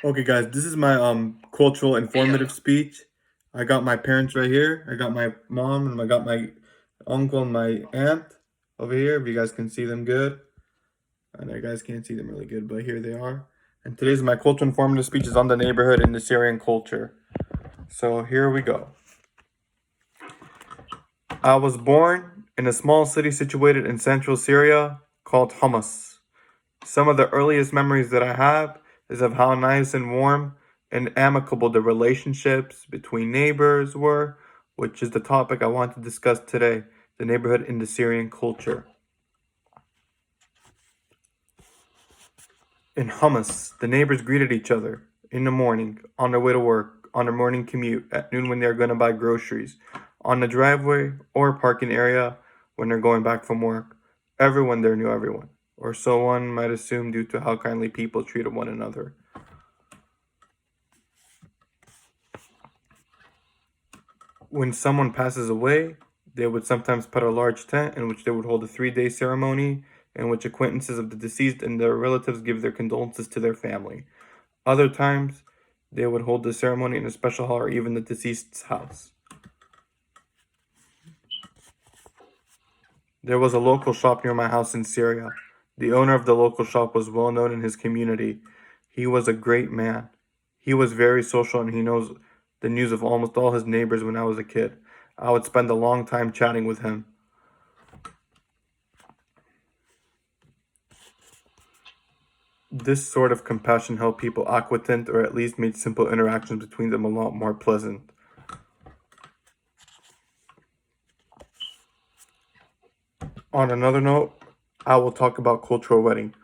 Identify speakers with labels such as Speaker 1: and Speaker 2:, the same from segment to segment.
Speaker 1: Okay, guys, this is my cultural informative speech. I got my parents right here. I got my mom and I got my uncle and my aunt over here. If you guys can see them good. I know you guys can't see them really good, but here they are. And today's my cultural informative speech is on the neighborhood and the Syrian culture. So here we go. I was born in a small city situated in central Syria called Homs. Some of the earliest memories that I have is of how nice and warm and amicable the relationships between neighbors were, which is the topic I want to discuss today, the neighborhood in the Syrian culture. In Homs, the neighbors greeted each other in the morning, on their way to work, on their morning commute, at noon when they're going to buy groceries, on the driveway or parking area when they're going back from work. Everyone there knew everyone, or so one might assume due to how kindly people treated one another. When someone passes away, they would sometimes put a large tent in which they would hold a 3-day ceremony in which acquaintances of the deceased and their relatives give their condolences to their family. Other times, they would hold the ceremony in a special hall or even the deceased's house. There was a local shop near my house in Syria. The owner of the local shop was well known in his community. He was a great man. He was very social and he knows the news of almost all his neighbors when I was a kid. I would spend a long time chatting with him. This sort of compassion helped people acquainted or at least made simple interactions between them a lot more pleasant. On another note, I will talk about cultural wedding.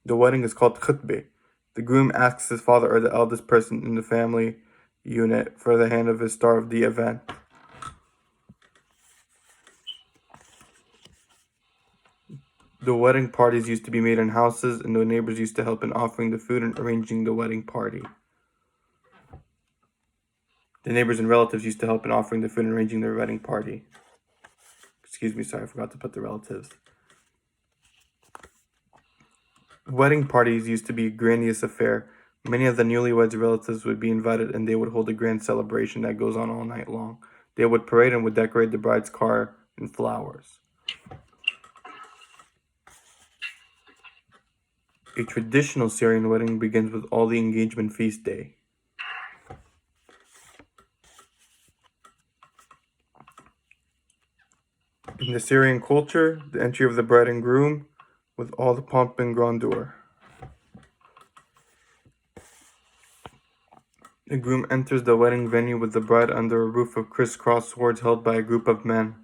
Speaker 1: The wedding is called khutbeh. The groom asks his father or the eldest person in the family unit for the hand of his star of the event. The wedding parties used to be made in houses, and the neighbors used to help in offering the food and arranging the wedding party. The neighbors and relatives used to help in offering the food and arranging their wedding party. Excuse me, sorry, I forgot to put the relatives. Wedding parties used to be a grandiose affair. Many of the newlyweds' relatives would be invited and they would hold a grand celebration that goes on all night long. They would parade and would decorate the bride's car in flowers. A traditional Syrian wedding begins with all the engagement feast day. In the Syrian culture, the entry of the bride and groom with all the pomp and grandeur. The groom enters the wedding venue with the bride under a roof of crisscross swords held by a group of men.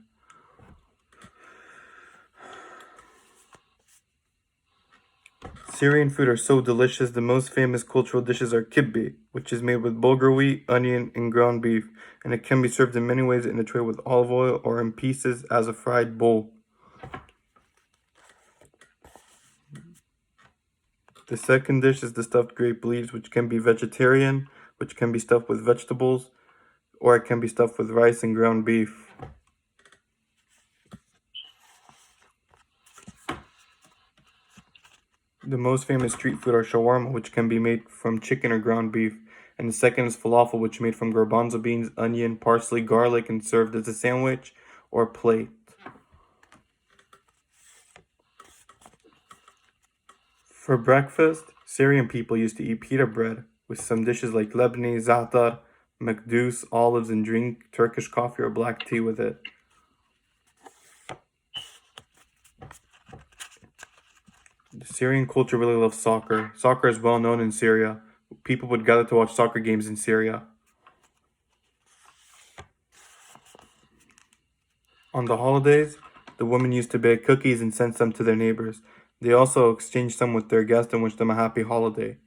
Speaker 1: Syrian food are so delicious. The most famous cultural dishes are kibbeh, which is made with bulgur wheat, onion, and ground beef, and it can be served in many ways in a tray with olive oil or in pieces as a fried bowl. The second dish is the stuffed grape leaves, which can be vegetarian, which can be stuffed with vegetables, or it can be stuffed with rice and ground beef. The most famous street food are shawarma, which can be made from chicken or ground beef, and the second is falafel, which is made from garbanzo beans, onion, parsley, garlic, and served as a sandwich or plate. For breakfast, Syrian people used to eat pita bread with some dishes like lebni, za'atar, makdous, olives, and drink Turkish coffee or black tea with it. The Syrian culture really loves soccer. Soccer is well known in Syria. People would gather to watch soccer games in Syria. On the holidays, the women used to bake cookies and send some to their neighbors. They also exchanged some with their guests and wished them a happy holiday.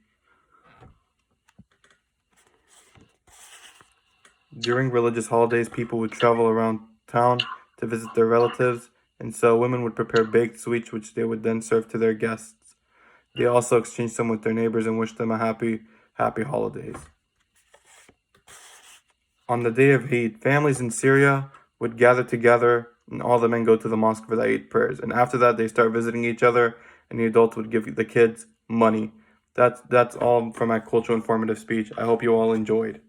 Speaker 1: During religious holidays, people would travel around town to visit their relatives, and so women would prepare baked sweets which they would then serve to their guests. They also exchanged some with their neighbors and wished them a happy holidays. On the day of Eid, families in Syria would gather together and all the men go to the mosque for the Eid prayers. And after that, they start visiting each other and the adults would give the kids money. That's all for my cultural informative speech. I hope you all enjoyed.